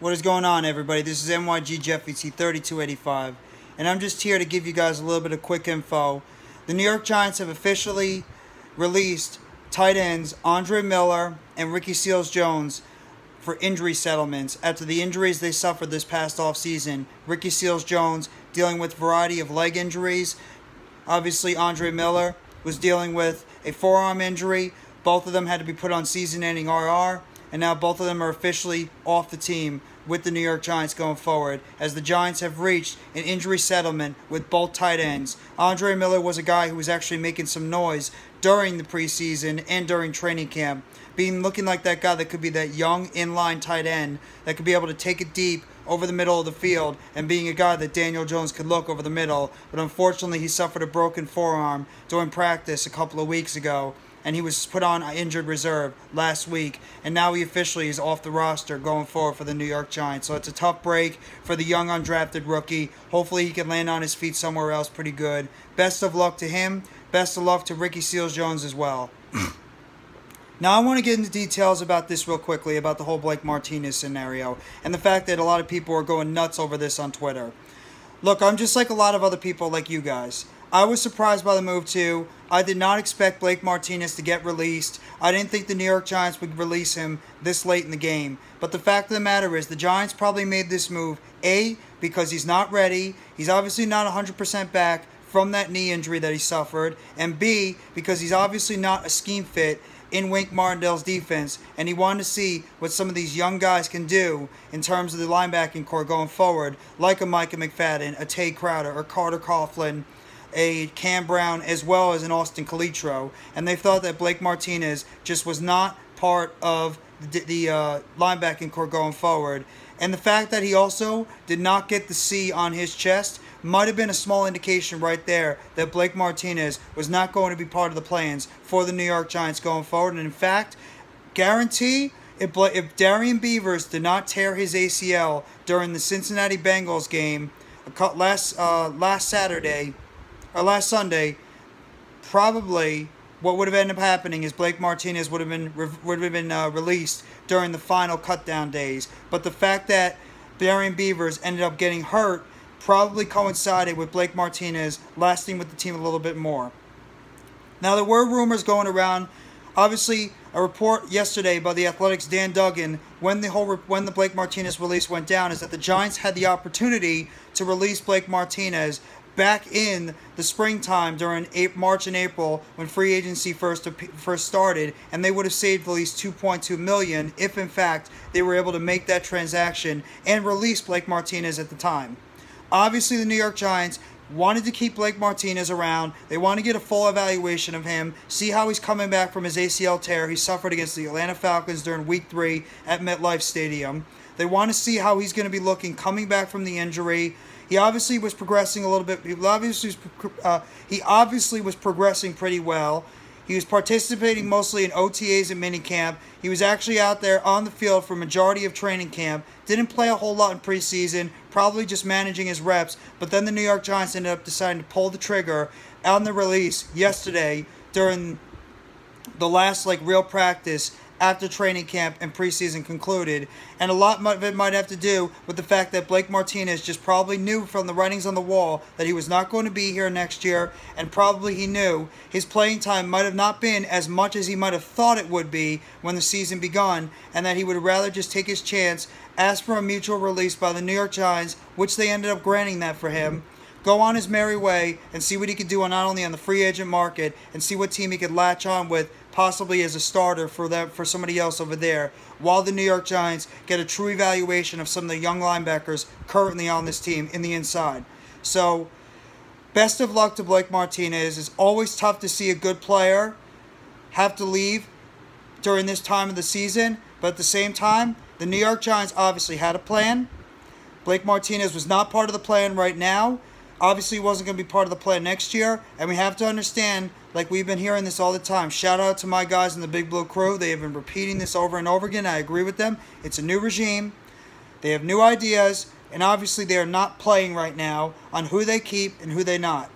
What is going on, everybody? This is NYG Jeffy 3285, and I'm just here to give you guys a little bit of quick info. The New York Giants have officially released tight ends Andre Miller and Ricky Seals-Jones for injury settlements after the injuries they suffered this past offseason. Ricky Seals-Jones dealing with a variety of leg injuries. Obviously, Andre Miller was dealing with a forearm injury. Both of them had to be put on season-ending IR, and now both of them are officially off the team with the New York Giants going forward, as the Giants have reached an injury settlement with both tight ends. Andre Miller was a guy who was actually making some noise during the preseason and during training camp, looking like that guy that could be that young inline tight end that could be able to take it deep over the middle of the field, and being a guy that Daniel Jones could look over the middle. But unfortunately, he suffered a broken forearm during practice a couple of weeks ago, and he was put on injured reserve last week, and now he officially is off the roster going forward for the New York Giants. So it's a tough break for the young undrafted rookie. Hopefully he can land on his feet somewhere else pretty good. Best of luck to him. Best of luck to Ricky Seals-Jones as well. Now I want to get into details about this real quickly, about the whole Blake Martinez scenario, and the fact that a lot of people are going nuts over this on Twitter. Look, I'm just like a lot of other people like you guys. I was surprised by the move too. I did not expect Blake Martinez to get released. I didn't think the New York Giants would release him this late in the game. But the fact of the matter is the Giants probably made this move, A, because he's not ready. He's obviously not 100% back from that knee injury that he suffered. And B, because he's obviously not a scheme fit in Blake Martinez's defense, and he wanted to see what some of these young guys can do in terms of the linebacking core going forward, like a Micah McFadden, a Tay Crowder, or Carter Coughlin, a Cam Brown, as well as an Austin Calitro. And they thought that Blake Martinez just was not part of the linebacking core going forward. And the fact that he also did not get the C on his chest might have been a small indication right there that Blake Martinez was not going to be part of the plans for the New York Giants going forward. And in fact, guarantee if Darian Beavers did not tear his ACL during the Cincinnati Bengals game last Sunday, probably what would have ended up happening is Blake Martinez would have been released during the final cutdown days. But the fact that Darian Beavers ended up getting hurt probably coincided with Blake Martinez lasting with the team a little bit more. Now, there were rumors going around. Obviously, a report yesterday by the Athletics' Dan Duggan, when the Blake Martinez release went down, is that the Giants had the opportunity to release Blake Martinez back in the springtime during March and April when free agency first started, and they would have saved at least $2.2 million if, in fact, they were able to make that transaction and release Blake Martinez at the time. Obviously, the New York Giants wanted to keep Blake Martinez around. They want to get a full evaluation of him, see how he's coming back from his ACL tear he suffered against the Atlanta Falcons during Week 3 at MetLife Stadium. They want to see how he's going to be looking coming back from the injury. He obviously was progressing a little bit. He obviously was progressing pretty well. He was participating mostly in OTAs and minicamp. He was actually out there on the field for a majority of training camp. Didn't play a whole lot in preseason, probably just managing his reps. But then the New York Giants ended up deciding to pull the trigger on the release yesterday during the last real practice after training camp and preseason concluded. And a lot of it might have to do with the fact that Blake Martinez just probably knew from the writings on the wall that he was not going to be here next year, and probably he knew his playing time might have not been as much as he might have thought it would be when the season begun, and that he would rather just take his chance, ask for a mutual release by the New York Giants, which they ended up granting that for him, go on his merry way, and see what he could do not only on the free agent market, and see what team he could latch on with, possibly as a starter for somebody else over there, while the New York Giants get a true evaluation of some of the young linebackers currently on this team in the inside. So, best of luck to Blake Martinez. It's always tough to see a good player have to leave during this time of the season, but at the same time, the New York Giants obviously had a plan. Blake Martinez was not part of the plan right now. Obviously, wasn't going to be part of the plan next year, and we have to understand, like we've been hearing this all the time, shout out to my guys in the Big Blue crew. They have been repeating this over and over again. I agree with them. It's a new regime. They have new ideas, and obviously they are not playing right now on who they keep and who they not.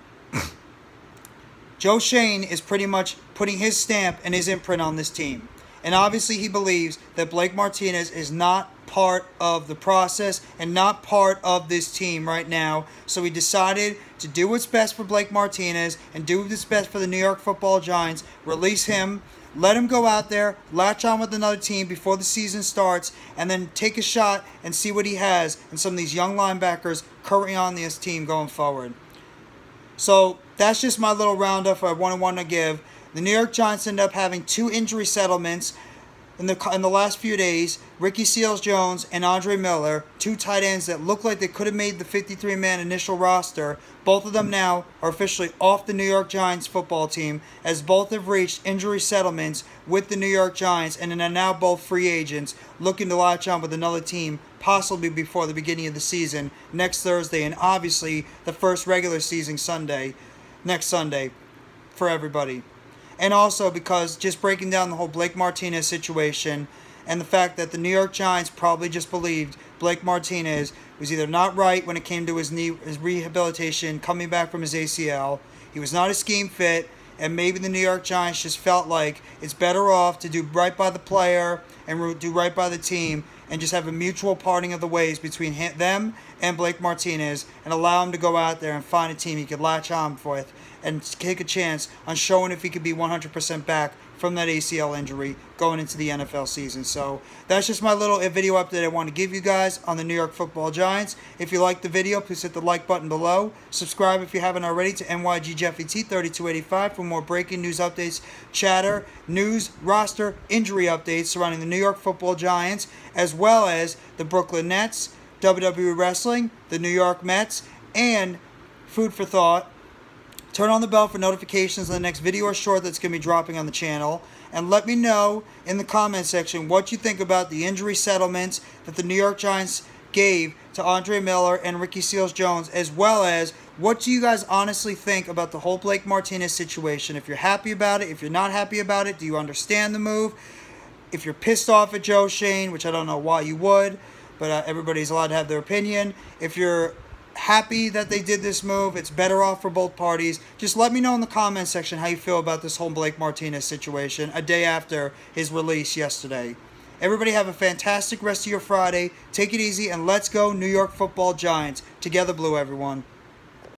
Joe Schoen is pretty much putting his stamp and his imprint on this team. And obviously he believes that Blake Martinez is not part of the process and not part of this team right now. So he decided to do what's best for Blake Martinez and do what's best for the New York Football Giants. Release him. Let him go out there, latch on with another team before the season starts, and then take a shot and see what he has and some of these young linebackers currently on this team going forward. So that's just my little roundup I wanted to give. The New York Giants ended up having 2 injury settlements in the last few days. Ricky Seals-Jones and Andre Miller, 2 tight ends that look like they could have made the 53-man initial roster. Both of them now are officially off the New York Giants football team, as both have reached injury settlements with the New York Giants and are now both free agents looking to latch on with another team, possibly before the beginning of the season next Thursday, and obviously the first regular season Sunday, next Sunday, for everybody. And also because just breaking down the whole Blake Martinez situation and the fact that the New York Giants probably just believed Blake Martinez was either not right when it came to his rehabilitation, coming back from his ACL, he was not a scheme fit, and maybe the New York Giants just felt like it's better off to do right by the player and do right by the team and just have a mutual parting of the ways between them and Blake Martinez and allow him to go out there and find a team he could latch on with and take a chance on showing if he could be 100% back from that ACL injury going into the NFL season. So that's just my little video update I want to give you guys on the New York Football Giants. If you liked the video, please hit the like button below. Subscribe if you haven't already to NYGJeffyT3285 for more breaking news updates, chatter, news, roster, injury updates surrounding the New York Football Giants, as well as the Brooklyn Nets, WWE Wrestling, the New York Mets, and food for thought. Turn on the bell for notifications on the next video or short that's going to be dropping on the channel. And let me know in the comment section what you think about the injury settlements that the New York Giants gave to Andre Miller and Ricky Seals-Jones, as well as what do you guys honestly think about the whole Blake Martinez situation. If you're happy about it, if you're not happy about it, do you understand the move? If you're pissed off at Joe Shane, which I don't know why you would, but everybody's allowed to have their opinion. If you're happy that they did this move, it's better off for both parties, just let me know in the comment section how you feel about this whole Blake Martinez situation a day after his release yesterday. Everybody have a fantastic rest of your Friday. Take it easy and let's go New York Football Giants. Together Blue, everyone.